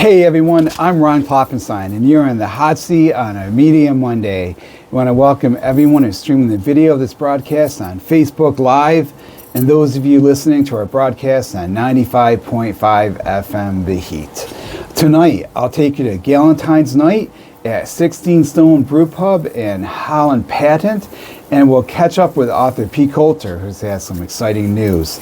Hey everyone, I'm Ron Kloppenstein, and you're in the hot seat on a Media Monday. I want to welcome everyone who's streaming the video of this broadcast on Facebook Live, and those of you listening to our broadcast on 95.5 FM The Heat. Tonight, I'll take you to Galentine's night at 16 Stone Brew Pub in Holland Patent, and we'll catch up with author P. Colter, who's had some exciting news.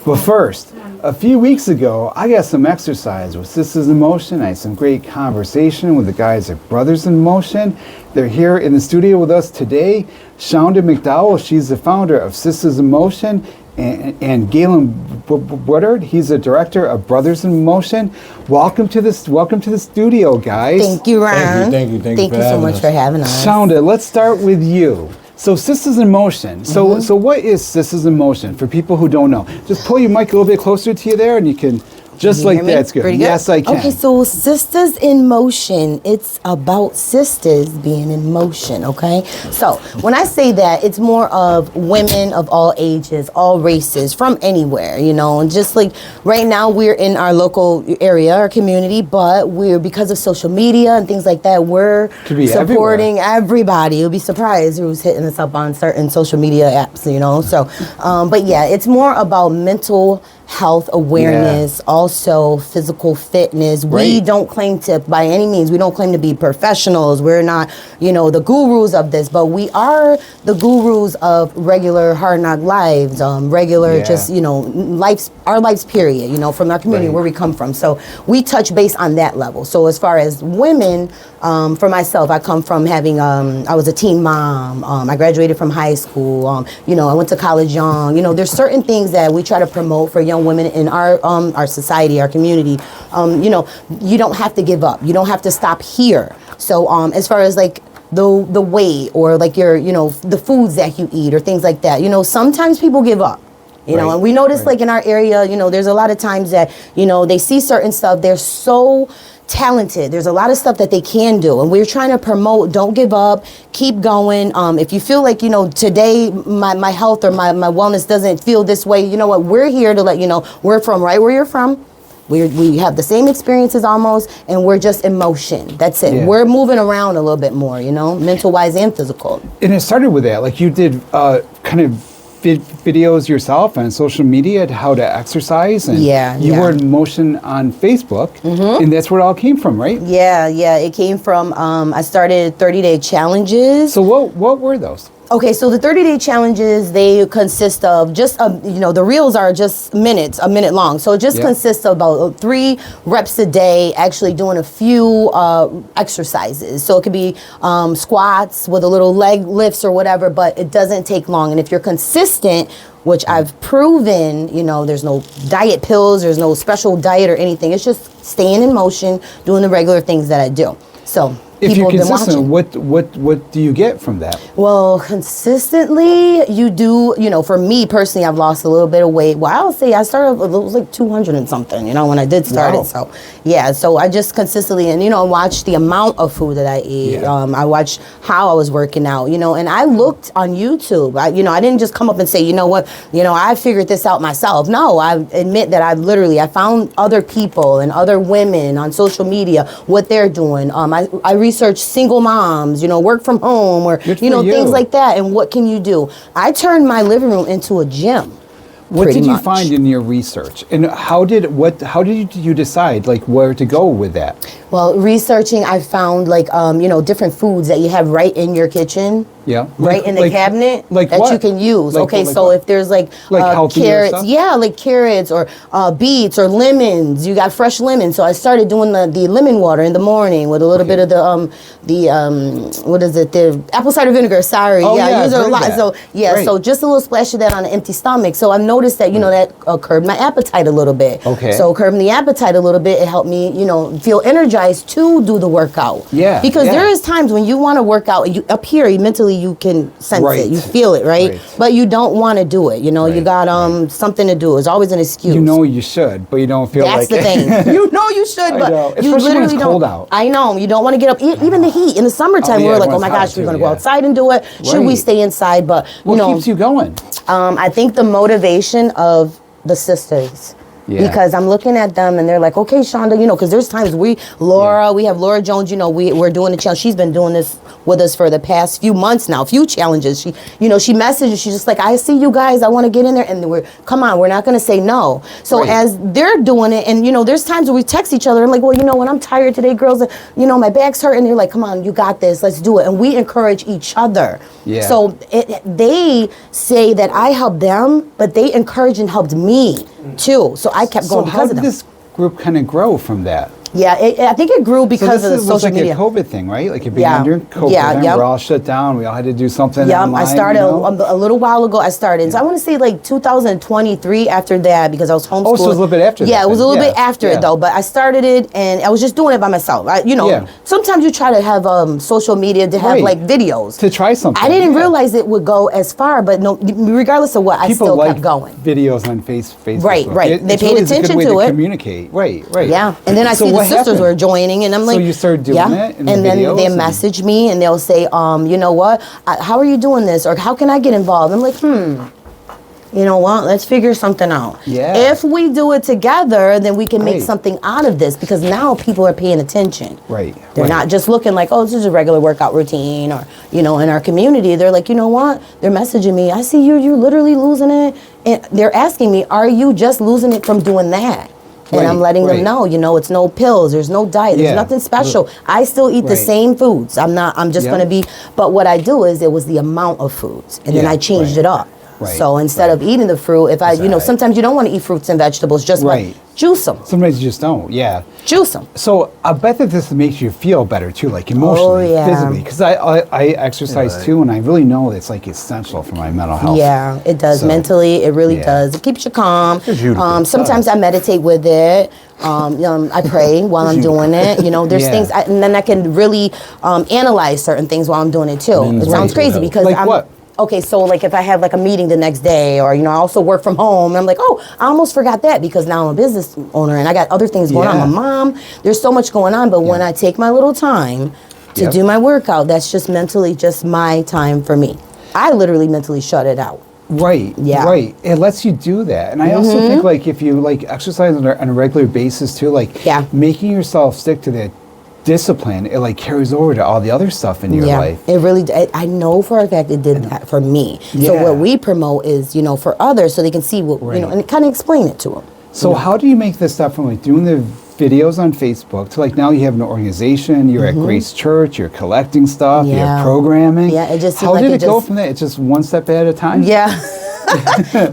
But first, a few weeks ago, I got some exercise with SistasNMotion. I had some great conversation with the guys at BrothasNMotion. They're here in the studio with us today. Shawnda McDowell, she's the founder of SistasNMotion, and Gaelon Woodard, he's the director of BrothasNMotion. Welcome to the studio, guys. Thank you, Ron. Thank you so much for having us. Shawnda, let's start with you. So SistasNMotion. So what is SistasNMotion for people who don't know? Just pull your mic a little bit closer to you there, and you can just like that. It's good. Pretty good. Yes, I can. Okay, so SistasNMotion, it's about sisters being in motion, okay? So when I say that, it's more of women of all ages, all races, from anywhere, you know, and just like right now we're in our local area, our community, but because of social media and things like that, we're supporting everybody. You'll be surprised who's hitting us up on certain social media apps, you know? So, but yeah, it's more about mental health awareness, also physical fitness. Right. We don't claim to, by any means, we don't claim to be professionals. We're not, you know, the gurus of this, but we are the gurus of regular hard knock lives, just, you know, our lives period, you know, from our community where we come from. So we touch base on that level. So as far as women, for myself, I come from having, I was a teen mom. I graduated from high school. You know, I went to college young. You know, there's certain things that we try to promote for young women in our society, our community. You know, you don't have to give up. You don't have to stop here. So as far as like the weight or like your, you know, the foods that you eat or things like that, you know, sometimes people give up. You know, and we notice like in our area, you know, there's a lot of times that, you know, they see certain stuff. They're so talented. There's a lot of stuff that they can do, and we're trying to promote, don't give up, keep going. If you feel like, you know, today my health or my wellness doesn't feel this way, you know what, we're here to let you know we're from right where you're from. We have the same experiences almost, and we're just in motion. That's it. Yeah. We're moving around a little bit more, you know, mental wise and physical. And it started with that, like you did kind of videos yourself on social media to how to exercise, and you were in motion on Facebook, and that's where it all came from, right? Yeah, it came from, I started 30-day challenges. So what were those? Okay, so the 30-day challenges, they consist of just, you know, the reels are just a minute long. So it just consists of about 3 reps a day, actually doing a few exercises. So it could be squats with a little leg lifts or whatever, but it doesn't take long. And if you're consistent, which I've proven, you know, there's no diet pills, there's no special diet or anything. It's just staying in motion, doing the regular things that I do. So if you're consistent, what do you get from that? Well, consistently, you do, you know, for me personally, I've lost a little bit of weight. Well, I'll say I started, it was like 200 and something, you know, when I did start it. So, yeah, so I just consistently, and, you know, watched the amount of food that I eat. Yeah. I watched how I was working out, you know, and I looked on YouTube. I didn't just come up and say, you know what, you know, I figured this out myself. No, I admit that I found other people and other women on social media, what they're doing. I research single moms, you know, work from home, or, you know, things like that. And what can you do? I turned my living room into a gym. What did you find in your research? And how did you decide like where to go with that? Well, researching, I found like, you know, different foods that you have right in your kitchen. Yeah. Right in the cabinet that you can use. Okay, so if there's like carrots, like carrots or beets or lemons, you got fresh lemons. So I started doing the lemon water in the morning with a little bit of the apple cider vinegar. Sorry, I use it a lot. That. So so just a little splash of that on an empty stomach. So I've noticed that, you know, that curbed my appetite a little bit. Okay. So curbing the appetite a little bit, it helped me, you know, feel energized to do the workout. Yeah. Because there is times when you want to work out, you up here, mentally you can sense it, you feel it, right? But you don't want to do it. You know, you got something to do. It's always an excuse. You know you should, but you don't feel like it. That's the thing. You know you should, but you literally don't. Cold out. I know. You don't want to get up. Even the heat in the summertime, we're like, oh my gosh, we're going to go outside and do it. Should we stay inside? But you know, what keeps you going? I think the motivation of the sisters. Yeah. Because I'm looking at them and they're like, okay, Shawnda, you know, because there's times we have Laura Jones, you know, we're doing the challenge. She's been doing this with us for the past few months now, few challenges. She, you know, she messages, she's just like, I see you guys, I want to get in there. And we're not going to say no. So as they're doing it, and, you know, there's times where we text each other. I'm like, well, you know what, I'm tired today, girls. You know, my back's hurt. And they're like, come on, you got this. Let's do it. And we encourage each other. Yeah. So they say that I helped them, but they encouraged and helped me too. So I kept going because of them. So how did this group kind of grow from that? Yeah, I think it grew because of the social like media. a COVID thing, right? Like it began during COVID. Yeah, We're all shut down. We all had to do something online. I started you know? a little while ago. I started. So I want to say like 2023 after that because I was homeschooled. Oh, so it was a little bit after that. Yeah, it was a little then. bit after it though. But I started it and I was just doing it by myself. Sometimes you try to have social media to have like videos. To try something. I didn't realize it would go as far, but no, regardless of what, I still kept going. Videos on Facebook. Right. They paid attention to it. Communicate. Right. Yeah, and then I see the sisters were joining. And I'm like, so you started doing it in and the then videos they message me and they'll say, you know what, how are you doing this, or how can I get involved? I'm like, you know what, let's figure something out. Yeah. If we do it together, then we can make something out of this, because now people are paying attention. Right. They're not just looking like, oh, this is a regular workout routine, or, you know, in our community, they're like, you know what, they're messaging me, I see you're literally losing it. And they're asking me, are you just losing it from doing that? And I'm letting them know, you know, it's no pills, there's no diet, there's nothing special. I still eat the same foods. I'm just going to be, but what I do is it was the amount of foods, and then I changed it up. So instead of eating the fruit, if I, you know, sometimes you don't want to eat fruits and vegetables, just like juice them. Sometimes you just don't, Juice them. So I bet that this makes you feel better too, like emotionally, physically. Because I exercise too, and I really know it's like essential for my mental health. Yeah, it does. Mentally, it really does. It keeps you calm. Sometimes I meditate with it. I pray while I'm doing it. You know, there's things, and then I can really analyze certain things while I'm doing it too. It sounds crazy because like what? Okay, so like if I have like a meeting the next day, or, you know, I also work from home, and I'm like, oh, I almost forgot that, because now I'm a business owner and I got other things going on. I'm a mom. There's so much going on. But when I take my little time to do my workout, that's just mentally just my time for me. I literally mentally shut it out. Right. Yeah. Right. It lets you do that. And I also think like if you like exercise on a regular basis too, like making yourself stick to that discipline, it like carries over to all the other stuff in your life. It really, I know for a fact it did that for me. So what we promote is, you know, for others, so they can see what, you know, and kind of explain it to them. So how do you make this stuff from like doing the videos on Facebook to like now you have an organization, you're at Grace Church, you're collecting stuff, you have programming. Yeah, it just how did it go from there? It's just one step at a time? Yeah.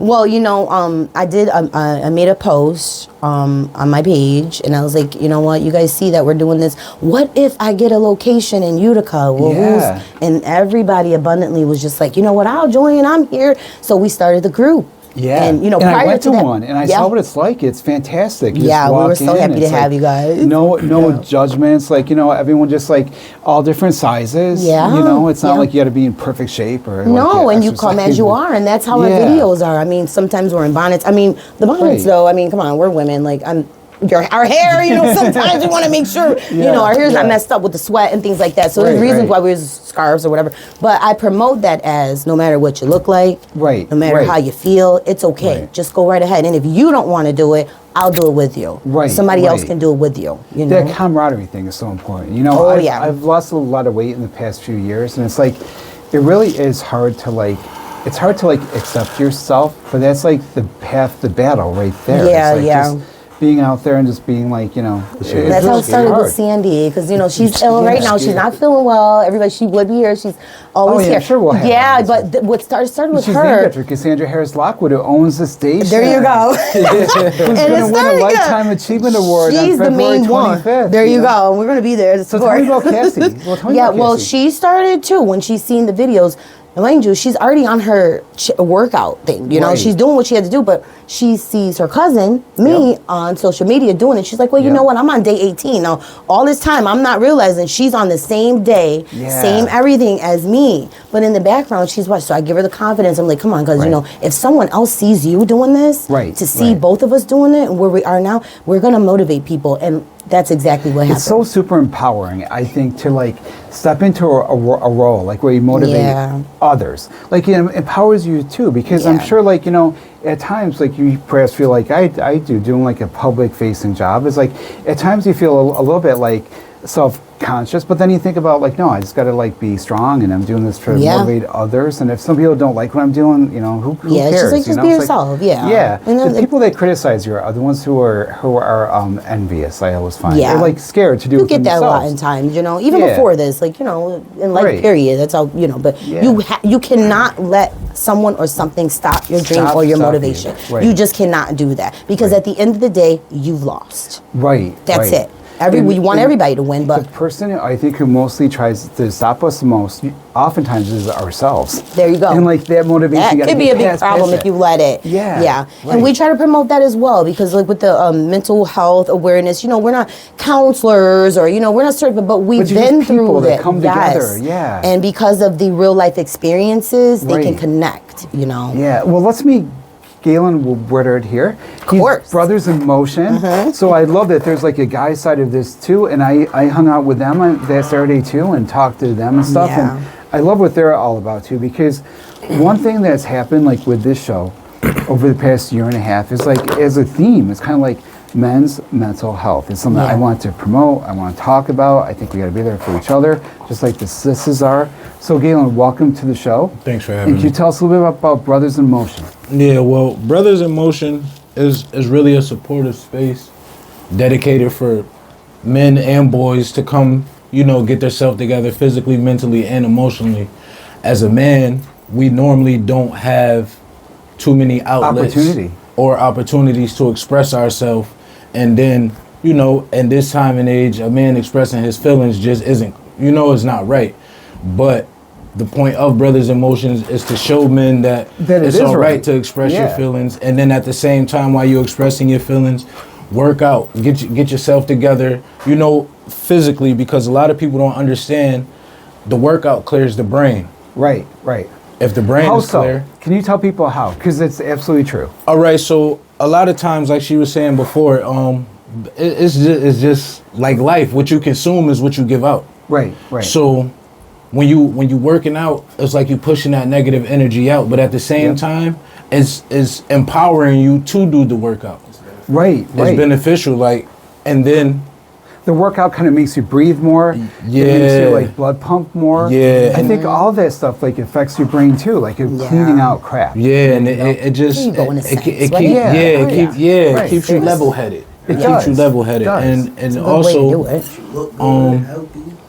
Well, you know, I made a post on my page, and I was like, you know what, you guys see that we're doing this. What if I get a location in Utica? Well, and everybody abundantly was just like, you know what, I'll join, I'm here. So we started the group. Yeah, and you know, and prior I went to that, one, and I saw what it's like. It's fantastic. You yeah, just walk we were so in, happy to have you guys. No judgments. Like, you know, everyone just like all different sizes. Yeah, you know, it's not like you got to be in perfect shape or no, and you come as you are, and that's how our videos are. I mean, sometimes we're in bonnets. I mean, the bonnets though. I mean, come on, we're women. Like our hair, you know, sometimes you want to make sure, you know, our hair's not messed up with the sweat and things like that. So there's reasons why we use scarves or whatever. But I promote that as no matter what you look like, no matter how you feel, it's okay. Just go right ahead. And if you don't want to do it, I'll do it with you. Somebody else can do it with you. You know? That camaraderie thing is so important. You know, I've lost a lot of weight in the past few years, and it's like, it really is hard to like, it's hard to like accept yourself, but that's like the path, the battle right there. Yeah, it's like just being out there and just being like, you know, that's how it started with Sandy, because, you know, she's ill right now. She's not feeling well. Everybody, she would be here. She's always here. Sure we'll have but what started with she's her. named after Cassandra Harris Lockwood, who owns the station. There you go. Who's going to win a Lifetime Achievement Award on February 25th. She's the main one. There you go. We're going to be there. So tell me about Cassie. Well, she started too when she's seen the videos. Mind you, she's already on her workout thing. You know, she's doing what she had to do, but she sees her cousin, me, on social media doing it. She's like, well, you know what? I'm on day 18. Now, all this time, I'm not realizing she's on the same day, same everything as me. But in the background, she's watching. So I give her the confidence. I'm like, come on, because, you know, if someone else sees you doing this, to see both of us doing it and where we are now, we're going to motivate people. And That's exactly what happened. It's so super empowering, I think, to like step into a role like where you motivate others. Like it empowers you too, because I'm sure like, you know, at times like you perhaps feel like I do doing like a public facing job is like at times you feel a little bit like self-conscious, but then you think about like, no, I just got to like be strong, and I'm doing this to motivate others. And if some people don't like what I'm doing, you know, who cares? Just be yourself. Yeah. And the people that criticize you are the ones who are envious. I always find they're like scared to do. You it get that a lot in times, you know, even before this, like, you know, in life period. That's how, you know. But you cannot let someone or something stop your dream or your motivation. You just cannot do that, because at the end of the day, you've lost. That's it. We want everybody to win, but the person I think who mostly tries to stop us the most, oftentimes, is ourselves. There you go. And like that motivation, that could be a big problem if you let it. And we try to promote that as well, because like with the mental health awareness, you know, we're not counselors or, you know, we're not certified, but we've been through that come together. And because of the real life experiences, they can connect. You know. Well, let's meet Gaelon Woodard here. He's BrothasNMotion. So I love that there's like a guy side of this too, and I hung out with them on that Saturday too and talked to them and stuff. And I love what they're all about too, because one thing that's happened like with this show over the past year and a half is like as a theme, it's kind of like men's mental health. It's something I want to promote, I want to talk about. I think we got to be there for each other, just like the Sistas are. So Gaelon, welcome to the show. Thanks for having me. Can you tell us a little bit about BrothasNMotion? Yeah, well, BrothasNMotion is really a supportive space dedicated for men and boys to come, you know, get themselves together physically, mentally, and emotionally. As a man, we normally don't have too many outlets or opportunities to express ourselves. And then, you know, in this time and age, a man expressing his feelings just isn't, you know, it's not right. But the point of BrothasNMotion is to show men that it's all right to express your feelings. And then at the same time, while you're expressing your feelings, work out, get yourself together, you know, physically, because a lot of people don't understand the workout clears the brain. Right. If the brain is clear. Can you tell people how? Because it's absolutely true. All right, so a lot of times, like she was saying before, it's just like life. What you consume is what you give out. Right. So when you working out, it's like you pushing that negative energy out, but at the same time, it's empowering you to do the workout. Right. It's beneficial, like, and then the workout kind of makes you breathe more. It makes you like blood pump more. I think all that stuff like affects your brain too, like you're cleaning out crap. And it just it keeps you level headed. It keeps you level headed, and also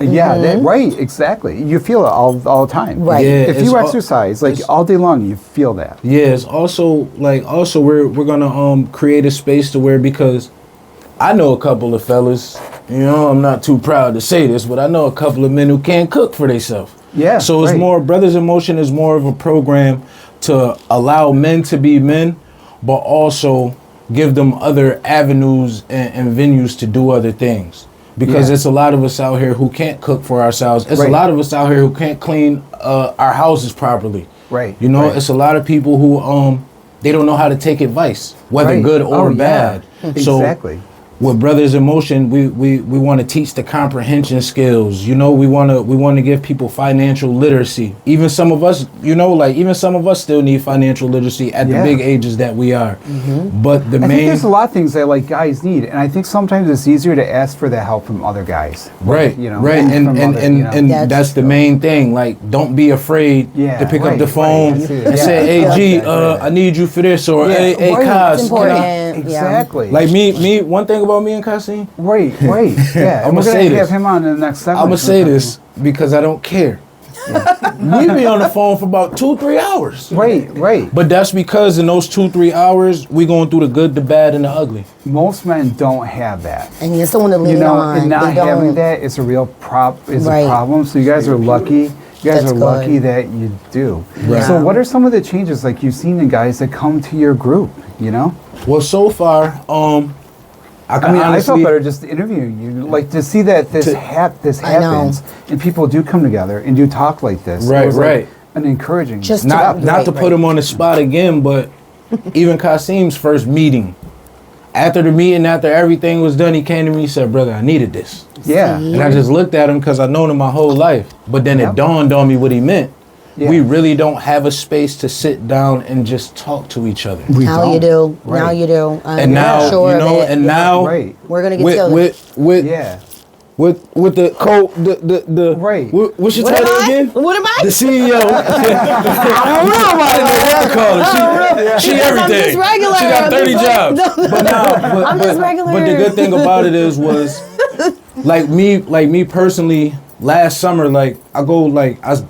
exactly. You feel it all the time. If you exercise like all day long, you feel that. It's also we're gonna create a space to where, because I know a couple of fellas, you know, I'm not too proud to say this, but I know a couple of men who can't cook for themselves. So it's more, BrothasNMotion is more of a program to allow men to be men, but also give them other avenues and venues to do other things. Because it's a lot of us out here who can't cook for ourselves. It's a lot of us out here who can't clean our houses properly. You know, it's a lot of people who they don't know how to take advice, whether good or bad. Exactly. With BrothasNMotion, we want to teach the comprehension skills. You know, we want to give people financial literacy. Even some of us, you know, like even some of us still need financial literacy at the big ages that we are. But I think there's a lot of things that like guys need, and I think sometimes it's easier to ask for the help from other guys. You know, and that's the main thing. Like, don't be afraid to pick up the phone and say, "Hey, G, I need you for this," or "Hey, Kaz." Exactly. Like me, one thing about me and Kaseem. I'm gonna say have him on in the next segment. I'm gonna say this because I don't care. We be on the phone for about 2-3 hours. But that's because in those 2-3 hours, we going through the good, the bad, and the ugly. Most men don't have that. And you're someone to lean on. And not having that is a real problem. So you guys are lucky. You guys are lucky that you do. So what are some of the changes like you've seen in guys that come to your group, you know? Well, so far, I felt better just interviewing you, like to see that this happens and people do come together and do talk like this. Like an encouraging. Just not to put him on the spot again, but even Kaseem's first meeting, After the meeting, after everything was done, he came to me and said, brother, I needed this. Yeah. And I just looked at him because I've known him my whole life. But then it dawned on me what he meant. Yeah. We really don't have a space to sit down and just talk to each other. Now you do. Right. Now you do. And now, sure you know, and now we're going to get to with the right. What's your title again? What am I? The CEO. I don't know. She everything. I'm just regular. She got 30 jobs. I'm just regular. But the good thing about it was like me personally. Last summer, like I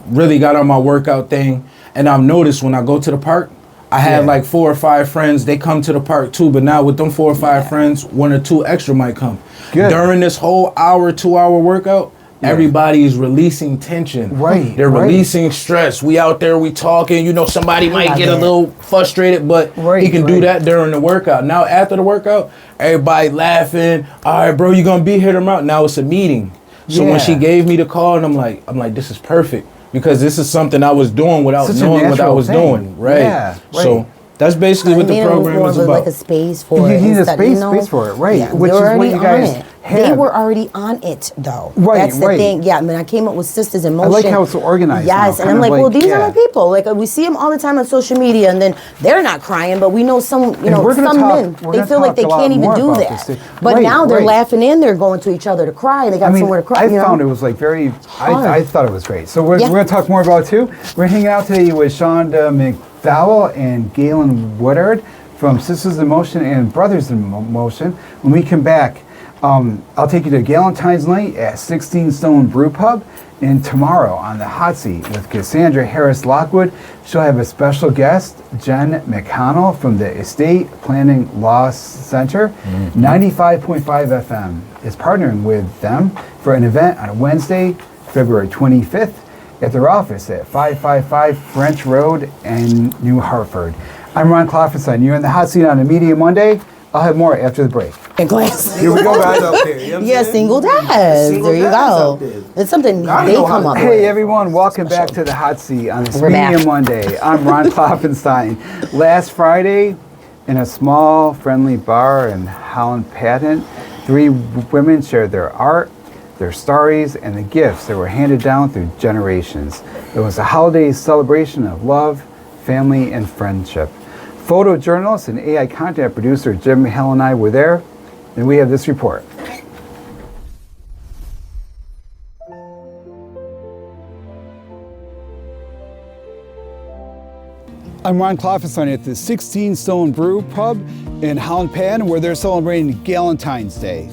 really got on my workout thing, and I've noticed when I go to the park, I have like 4 or 5 friends. They come to the park too, but now with them 4 or 5 friends, 1 or 2 extra might come. Good. During this whole 2-hour workout, everybody is releasing tension. Right. They're releasing stress. We out there, we talking. You know, somebody might get a little frustrated, but he can do that during the workout. Now after the workout, everybody laughing. All right, bro, you gonna be here tomorrow? Now it's a meeting. So when she gave me the call, and I'm like, this is perfect because this is something I was doing without knowing what I was doing, right? Yeah, right. So that's basically what the program is about. Like a space for it. You need a space for it, right? Yeah, which is what you guys have. They were already on it, though. Right, that's the thing. Yeah, I mean, I came up with SistasNMotion. I like how it's organized. Yes, and I'm like, well, these are my people. Like, we see them all the time on social media, and then they're not crying, but we know some, some men, they feel like they can't even do that. But now they're laughing in, they're going to each other to cry. They got somewhere to cry. I found it was like very, I thought it was great. So we're going to talk more about it too. We're hanging out today with Shawnda McDowell and Gaelon Woodard from SistasNMotion and BrothasNMotion. When we come back, I'll take you to Galentine's night at 16 Stone Brew Pub, and tomorrow on the hot seat with Cassandra Harris Lockwood, she'll have a special guest, Jen McConnell from the Estate Planning Law Center. 95.5 FM is partnering with them for an event on Wednesday, February 25th at their office at 555 French Road in New Hartford. I'm Ron Klopfenstein. You're in the hot seat on a Media Monday. I'll have more after the break. Here we go, guys. Up there, you know single dads. There you go. It's something they come up with. Hey, everyone. Welcome back to the hot seat on this Media Monday. I'm Ron Klopfenstein. Last Friday, in a small, friendly bar in Holland Patton, 3 women shared their art, their stories, and the gifts that were handed down through generations. It was a holiday celebration of love, family, and friendship. Photojournalist and AI content producer Jim Hale and I were there, and we have this report. I'm Ron Klopfenstein at the 16 Stone Brew Pub in Holland Patton, where they're celebrating Galentine's Day.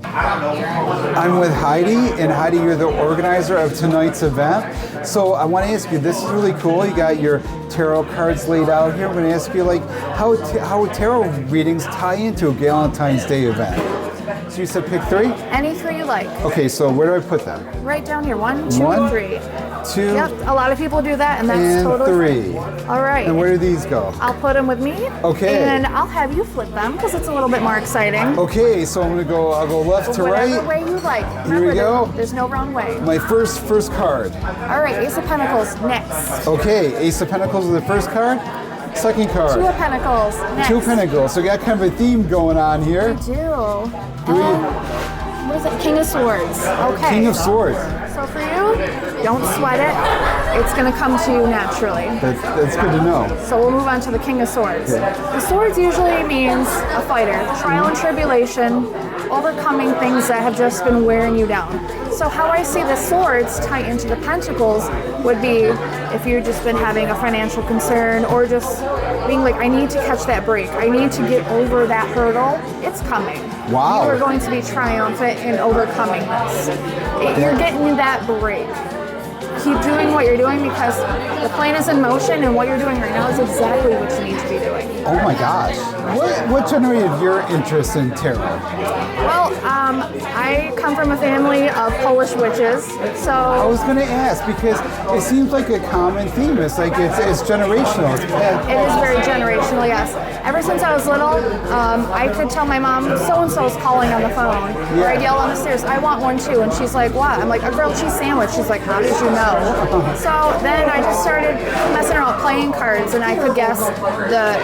I'm with Heidi, and Heidi, you're the organizer of tonight's event. So I want to ask you, this is really cool. You got your tarot cards laid out here. I'm going to ask you, like, how tarot readings tie into a Galentine's Day event. So you said pick 3? Any 3 you like. Okay, so where do I put them? Right down here. 1, 2, 3. 2. Yep, a lot of people do that, and that's totally 3. All right. And where do these go? I'll put them with me. Okay. And I'll have you flip them because it's a little bit more exciting. Okay, so I'll go left to right. Whatever way you like. Here we go. There's no wrong way. My first card. All right, Ace of Pentacles next. Okay, Ace of Pentacles is the first card. Second card. 2 of Pentacles next. 2 Pentacles. So we got kind of a theme going on here. We do. What is it? King of Swords. Okay. King of Swords. So for you, don't sweat it. It's going to come to you naturally. That's good to know. So we'll move on to the King of Swords. Yeah. The Swords usually means a fighter. Trial and tribulation, overcoming things that have just been wearing you down. So how I see the Swords tie into the Pentacles would be if you've just been having a financial concern or just being like, I need to catch that break. I need to get over that hurdle. It's coming. Wow. You are going to be triumphant in overcoming this. You're getting that break. Keep doing what you're doing because the plane is in motion and what you're doing right now is exactly what you need to be doing. Oh my gosh. What generated your interest in tarot? Well, I come from a family of Polish witches, so... I was going to ask because it seems like a common theme. It's like it's generational. It is very generational, yes. Ever since I was little, I could tell my mom, so-and-so's calling on the phone. Yeah. Or I'd yell on the stairs, I want one too. And she's like, what? I'm like, a grilled cheese sandwich. She's like, how did you know? So then I just started messing around with playing cards, and I could guess the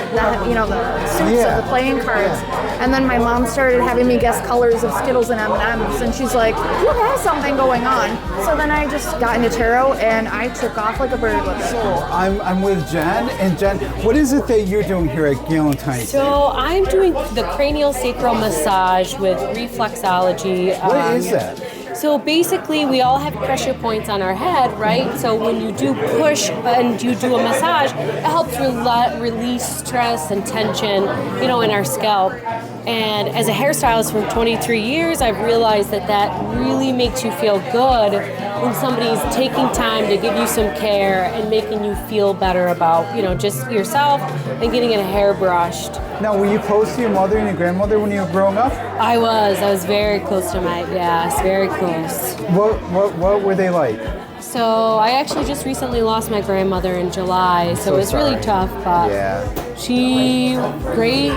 suits of the playing cards. And then my mom started having me guess colors of Skittles and M&Ms, and she's like, "You have something going on." So then I just got into tarot, and I took off like a bird with it. So I'm with Jen, and Jen, what is it that you're doing here at Galentine? So I'm doing the cranial sacral massage with reflexology. What is that? So basically, we all have pressure points on our head, right? So when you do push and you do a massage, it helps release stress and tension, in our scalp. And as a hairstylist for 23 years, I've realized that really makes you feel good when somebody's taking time to give you some care and making you feel better about, just yourself and getting a hair brushed. Now, were you close to your mother and your grandmother when you were growing up? I was very close to very close. What were they like? So I actually just recently lost my grandmother in July, so it was really tough, but she, great,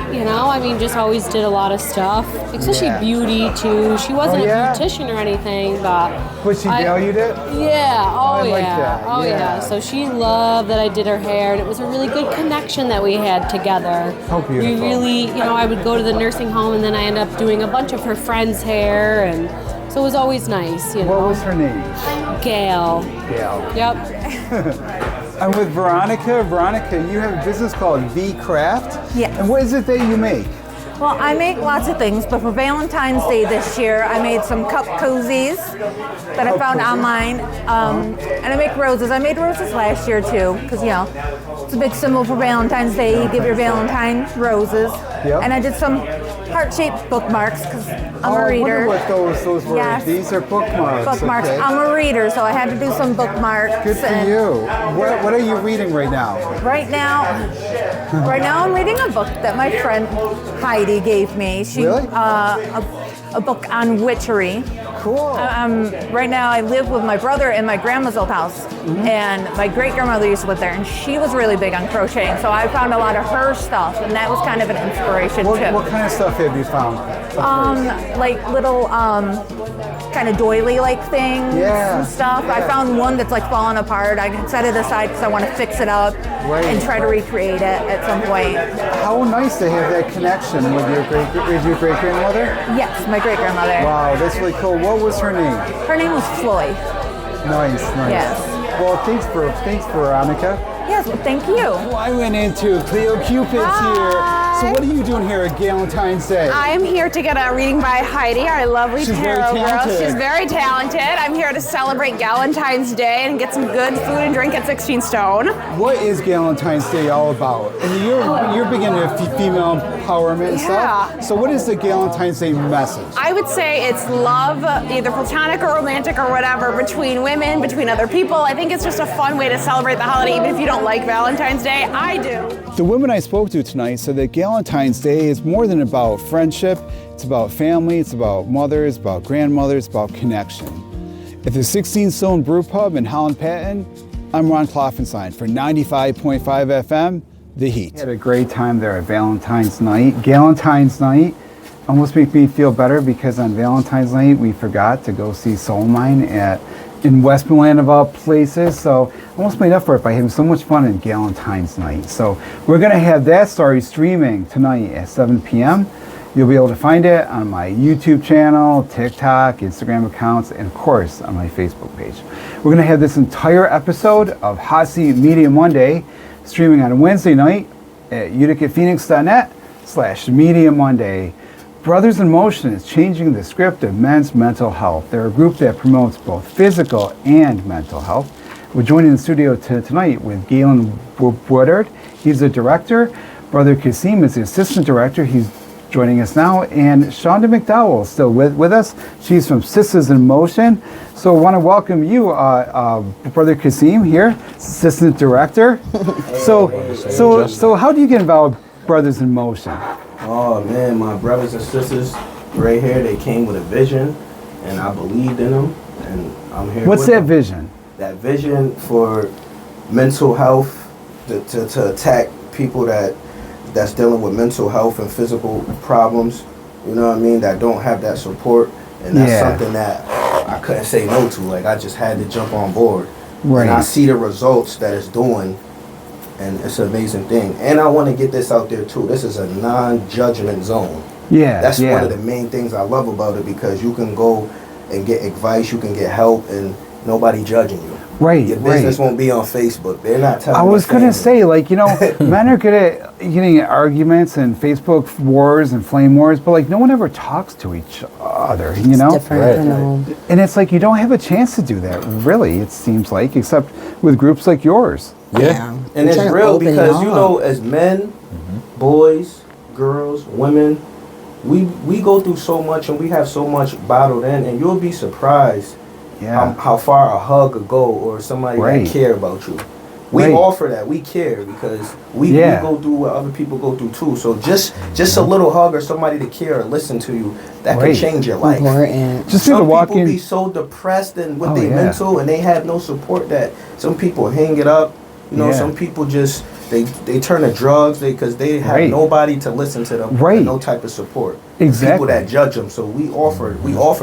just always did a lot of stuff, especially beauty too. She wasn't a beautician or anything, but she valued it? Yeah, Like that. Oh yeah. So she loved that I did her hair, and it was a really good connection that we had together. How beautiful. We really, I would go to the nursing home, and then I ended up doing a bunch of her friends' hair, and so it was always nice, What was her name? Gail. Yep. I'm with Veronica. Veronica, you have a business called V Craft. Yes. And what is it that you make? Well, I make lots of things, but for Valentine's Day this year, I made some cup cozies that I found online, and I make roses. I made roses last year too, because it's a big symbol for Valentine's Day. You give your Valentine roses, and I did some heart-shaped bookmarks because I'm a reader. I wonder what those were. Yes. These are bookmarks. Bookmarks. Okay. I'm a reader, so I had to do some bookmarks. Good for you. What are you reading right now? Right now, I'm reading a book that my friend Heidi gave me. Really? A book on witchery. Cool. Right now, I live with my brother in my grandma's old house, and my great grandmother used to live there, and she was really big on crocheting. So I found a lot of her stuff, and that was kind of an inspiration too. What kind of stuff have you found? Like little kind of doily-like things and stuff. I found one that's like falling apart. I can set it aside because I want to fix it up and try to recreate it at some point. How nice to have that connection with your great grandmother. Yes, my great grandmother. Wow, that's really cool. What was her name? Her name was Floyd. Nice. Yes. Well, thanks, Veronica. Yes, well, thank you. Well, I went into Cleo Cupid's here. So what are you doing here at Galentine's Day? I am here to get a reading by Heidi, our lovely tarot girl. She's very talented. I'm here to celebrate Galentine's Day and get some good food and drink at 16 Stone. What is Galentine's Day all about? And you're big into female empowerment and stuff. So what is the Galentine's Day message? I would say it's love, either platonic or romantic or whatever, between women, between other people. I think it's just a fun way to celebrate the holiday, even if you don't like Valentine's Day. I do. The women I spoke to tonight said that Galentine's Day is more than about friendship. It's about family, it's about mothers, about grandmothers, about connection. At the 16 Stone Brew Pub in Holland Patton, I'm Ron Kloffenstein for 95.5 FM, The Heat. I had a great time there at Valentine's Night. Galentine's Night almost makes me feel better because on Valentine's Night we forgot to go see Soul Mine in Westmoreland of all places, so I almost made up for it by having so much fun in Galentine's Night. So we're going to have that story streaming tonight at 7 p.m. You'll be able to find it on my YouTube channel, TikTok, Instagram accounts, and of course on my Facebook page. We're going to have this entire episode of Hot Seat Media Monday streaming on Wednesday night at uticaphoenix.net/Media Monday. BrothasNMotion is changing the script of men's mental health. They're a group that promotes both physical and mental health. We're joining the studio tonight with Gaelon Woodard. He's the director. Brother Kaseem is the assistant director. He's joining us now. And Shawnda McDowell is still with us. She's from SistasNMotion. So I want to welcome you, Brother Kaseem here, assistant director. So how do you get involved with BrothasNMotion? Oh man, my brothers and sisters right here, they came with a vision and I believed in them and I'm here. What's that vision? That vision for mental health, to attack people that's dealing with mental health and physical problems, you know what I mean, that don't have that support. And that's something that I couldn't say no to. Like I just had to jump on board. Right. And I see the results that it's doing, and it's an amazing thing. And I want to get this out there too. This is a non-judgment zone. Yeah. That's one of the main things I love about it, because you can go and get advice, you can get help, and nobody judging you. Right, Your business won't be on Facebook. They're not telling I was your going to family. say, like, you know, men are good at getting in arguments and Facebook wars and flame wars, but, like, no one ever talks to each other, you know? Different, Right. you know. And it's like you don't have a chance to do that, really, it seems like, except with groups like yours. Yeah. And We're it's trying to real open it because, you up. know, as men, boys, girls, women, we go through so much and we have so much bottled in, and you'll be surprised Yeah. how far a hug could go, or somebody Right. that care about you. We Right. offer that. We care because we Yeah. go through what other people go through too. So just a little hug or somebody to care or listen to you, that Right. can change your life. Important. Just be able Some to walk people in. be so depressed and with Oh, their yeah. mental, and they have no support, that some people hang it up. You know, Yeah. some people just they turn to drugs because they have Right. nobody to listen to them. Right. And no type of support. Exactly. People that judge them. So we offer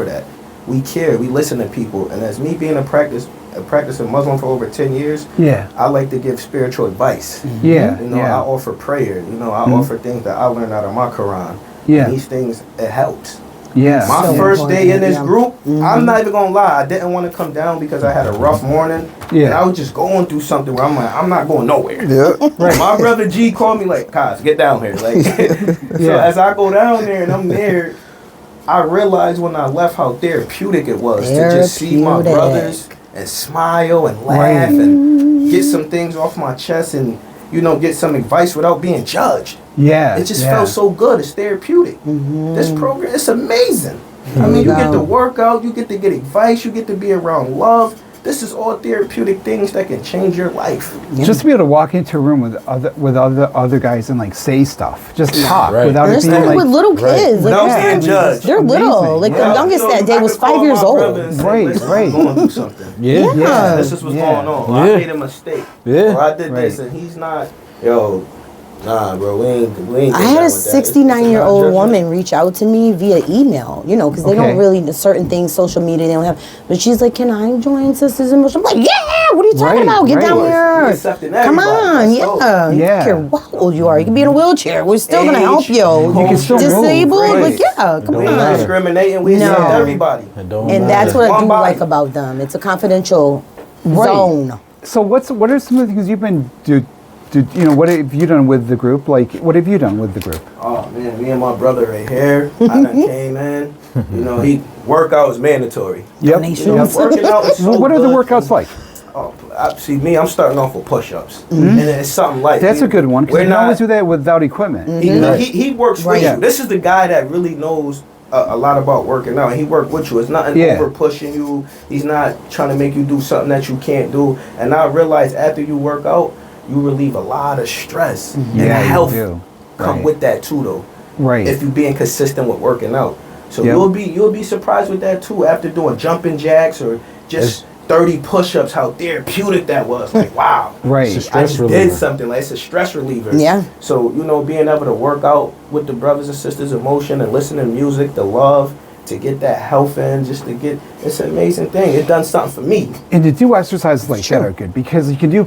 that. We care. We listen to people. And as me being a practicing Muslim for over 10 years, Yeah. I like to give spiritual advice. Yeah. You know, yeah. I offer prayer. You know, I offer things that I learned out of my Quran. Yeah. And these things, it helps. Yeah. My So first day in this important, group, I'm not even gonna lie, I didn't want to come down because I had a rough morning. Yeah. And I was just going through something where I'm like, I'm not going nowhere. Yeah. Right. My brother G called me like, Kaz, get down here. Like, so Yeah. as I go down there and I'm there, I realized when I left how therapeutic it was to just see my Therapeutic. brothers and smile and laugh Right. and get some things off my chest and, you know, get some advice without being judged. Yeah. It just yeah. felt so good. It's therapeutic. This program, it's amazing. I mean, you get to work out, you get to get advice, you get to be around love. This is all therapeutic things that can change your life. Just to be able to walk into a room with other guys and like say stuff, just talk Right. without And it it's being not like with little kids. Like, Without yeah, being judged. They're little. Amazing. Like Yeah. the youngest You know, that day I was could call 5 years my old. brother and say, Right, "Listen, right. I'm going through something. Yeah. Yeah. This is what's Yeah. going on. Or I Yeah. made a mistake. Yeah. Or I did this Right. and he's not, yo, nah, bro, we ain't I getting had down a with that. It's 69-year-old not judgment. woman reach out to me via email, you know, because they Okay. don't really, certain things, social media, they don't have. But she's like, can I join SistasNMotion? I'm like, yeah, what are you talking Right, about? Get right. down We here. accepting Come everybody. on, Let's go. yeah. You Yeah. don't care how old you are. You can be in a wheelchair. We're still going to help Age, you. You can still move, Disabled? right. Like, yeah, come We Don't ain't matter. on. discriminating. We accept No. everybody. It don't And that's matter. what I do One body. like about them. It's a confidential Right. zone. So what are some of the things you've been you know, what have you done with the group? Like, what have you done with the group? Oh man, me and my brother right here. I done came in. You know, workout is mandatory. Yep. Donations. You know, working out is so What are the good. workouts like? Oh, see me, I'm starting off with push-ups, and it's something like That's a good one because we're you can not- always do that without equipment. He works with Right. you. This is the guy that really knows a lot about working out. He worked with you. It's nothing Yeah. over pushing you. He's not trying to make you do something that you can't do. And I realized after you work out, you relieve a lot of stress. And Yeah, you health do. come Right. with that too, though. Right. If you're being consistent with working out. So Yep. you'll be surprised with that too after doing jumping jacks or just 30 push-ups, how therapeutic that was. Like, wow. Right. It's a I stress just reliever. did something. Like, it's a stress reliever. Yeah. So, you know, being able to work out with the brothers and sisters in motion and listen to music, the love, to get that health in, just to get, it's an amazing thing. It done something for me. And to do exercises like that are good because you can do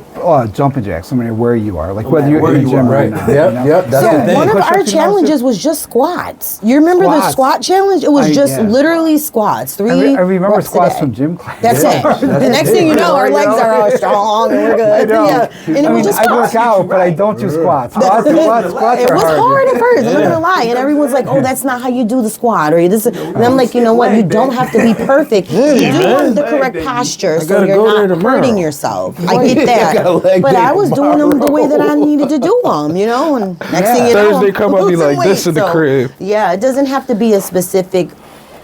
jumping jacks no matter where you are, like No whether matter you're where in the you gym are. or Right. not. Yep, you know? yep, that's So the thing. One of push-ups, our you know, challenges was just squats. You remember the Squats. squat challenge? It was just yeah. literally squats. Three. I remember reps a squats day. from gym class. That's it. The next thing you know, our legs are all strong and we're good. Yeah. And it was just I work squats. out, but I don't do squats. Squats It are was hard. hard at first. I'm not gonna lie, and everyone's like, "Oh, that's not how you do the squat," or this. And I'm like, you know what? You don't have to be perfect. You do want the correct posture, so gotta you're go there not tomorrow. hurting yourself. I get I got a that, leg but day I was doing them the way that I tomorrow. needed to do them. You know, and next thing you know, Thursday I'm come up, be losing like, this weight. in the So, crib. Yeah, it doesn't have to be a specific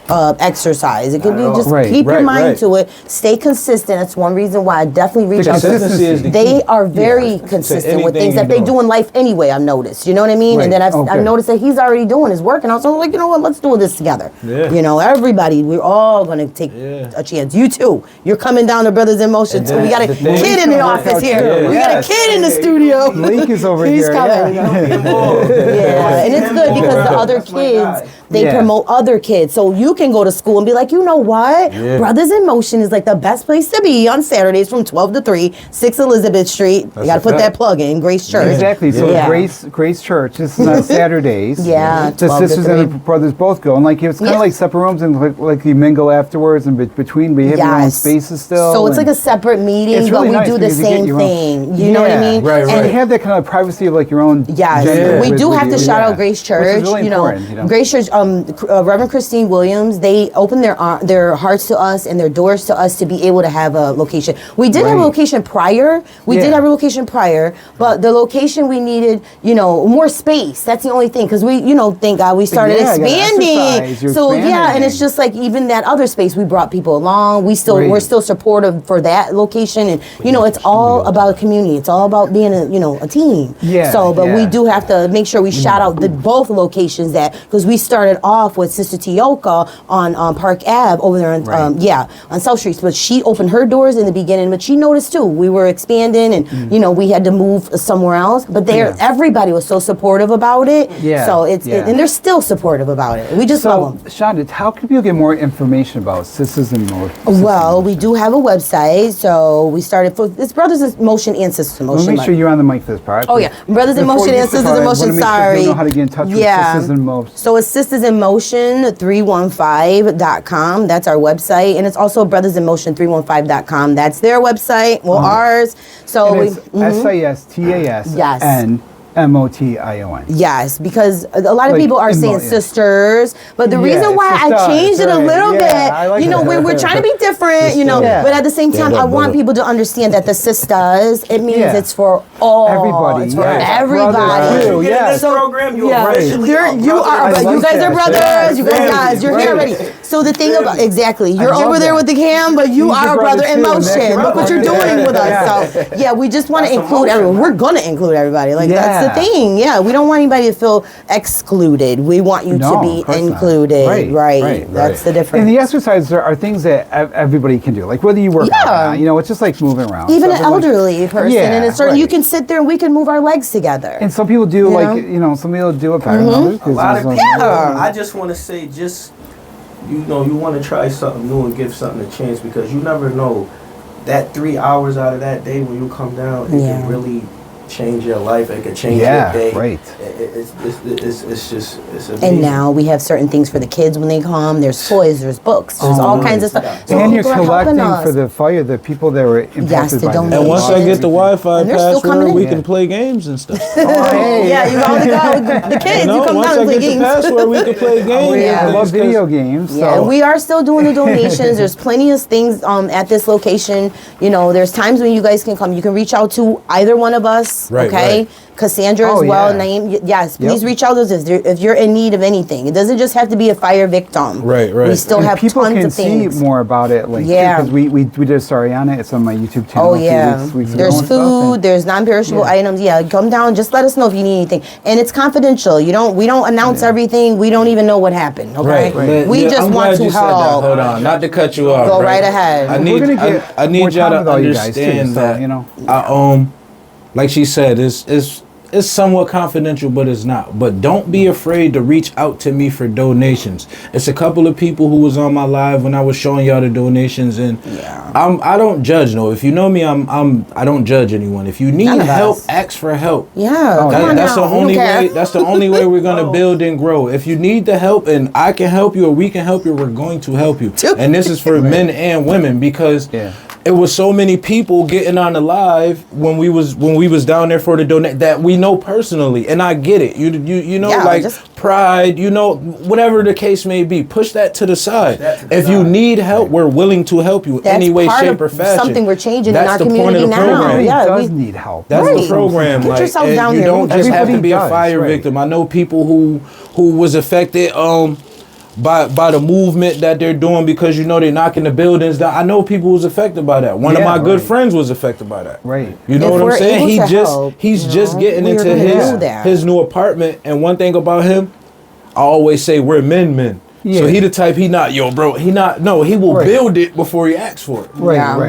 exercise. It could be just Right, keep your right, mind right. to it. Stay consistent. That's one reason why I definitely reach The out to Consistency is the they key. are very consistent with anything things that you're they do doing. in life anyway. I've noticed. You know what I mean? Right. And then Oh, I've good. noticed that he's already doing his work, and I was like, you know what? Let's do this together. Yeah. You know, everybody, we're all gonna take Yeah. a chance. You too. You're coming down to BrothasNMotion And too. We then got a the thing- kid in the office here. Yeah. We got a kid in the studio. Link is over He's here. coming. Yeah. Yeah, and it's good because the other That's my kids, guy. They promote other kids. So you can go to school and be like, you know what? Brothers in Motion is like the best place to be on Saturdays from 12 to 3, 6 Elizabeth Street. You got to put that plug in, Grace Church. Exactly. So Grace Church, this is on Saturdays. The sisters and the brothers both go. And like it's kind of like separate rooms and like you mingle afterwards and between, but you have your own spaces still. So it's like a separate meeting, but we do the same thing. You know what I mean? Right. And you have that kind of privacy of like your own. We do have to shout out Grace Church. Really Grace Church, Reverend Christine Williams, they opened their hearts to us and their doors to us to be able to have a location. We did have a location prior. But the location we needed, more space. That's the only thing, because we, thank God we started expanding. So and it's just like even that other space, we brought people along. We're still supportive for that location, and it's all about a community. It's all about being a team. But we do have to make sure we shout out both locations because we started off with Sister Tioka on Park Ave over there on South Street. But she opened her doors in the beginning, but she noticed too we were expanding and we had to move somewhere else. But everybody was so supportive about it. So and they're still supportive about it. We just love them. Shawnda, how can people get more information about SistasNMotion? Well, we do have a website. So we started it's BrothasNMotion and SistasNMotion. Make sure you're on the mic for this part. Oh yeah, BrothasNMotion and SistasNMotion. Sorry. Sure know how to get in touch with SistasNMotion. So it's SistasNMotion315.com. That's our website, and it's also BrothasNMotion315.com. That's their website. Well, ours. So it's SistasNMotion. Yes, because a lot of people are saying sisters, but the reason why I changed it a little bit, we're trying to be different, but at the same time, I want people to understand that the Sistas, it means it's for all. Everybody. It's for everybody. Program, you guys are brothers. You guys, you're here already. So the thing about, you're over there with the cam, but you are a brother in motion. Look what you're doing with us. So we just want to include everyone. We're going to include everybody. That's the thing. We don't want anybody to feel excluded. We want you to be included. Right. That's the difference. And the exercises are things that everybody can do. Like whether you work out or not, it's just like moving around. Even an elderly person, and it's you can sit there and we can move our legs together. And some people do some people do it better than others. A lot of people. I just want to say, you want to try something new and give something a chance, because you never know that 3 hours out of that day when you come down, it can really change your life. It could change your day. It's amazing. And now we have certain things for the kids when they come. There's toys, there's books, there's all kinds of stuff. So and you're collecting for the fire, the people that were impacted by that. And once I get the Wi-Fi password, we can play games and stuff. You always go with the kids. You come down and play games. Once I get the password, we can play games. I love video games. And we are still doing the donations. There's plenty of things at this location. There's times when you guys can come. You can reach out to either one of us. Okay. Cassandra as well. Naeem, yes, please reach out to us if you're in need of anything. It doesn't just have to be a fire victim. We still have people tons can of things. See more about it. Because we did a story on it. It's on my YouTube channel. There's food. There's non-perishable items. Come down. Just let us know if you need anything. And it's confidential. We don't announce everything. We don't even know what happened. Okay. We just want to help. Hold on, not to cut you off. Go right ahead. I need y'all to understand that. Like she said, it's somewhat confidential, but it's not. But don't be afraid to reach out to me for donations. It's a couple of people who was on my live when I was showing y'all the donations, and I don't judge. No, if you know me, I don't judge anyone. If you need help, ask for help. That's the only way. That's the only way we're gonna build and grow. If you need the help, and I can help you, or we can help you, we're going to help you. And this is for men and women, because. It was so many people getting on the live when we was down there for the donate that we know personally, and I get it. You know, pride, whatever the case may be. Push that to the side. If you need help, we're willing to help you any way, shape, or fashion. Something we're changing in our community now. Everybody does need help. That's the program. Put yourself down you here. don't just have to be a fire victim. I know people who was affected. By the movement that they're doing, because they're knocking the buildings down. I know people was affected by that. One of my good friends was affected by that. You know what I'm saying? He's just getting into his new apartment. And one thing about him, I always say we're men. So he the type, he will build it before he asks for it. Well,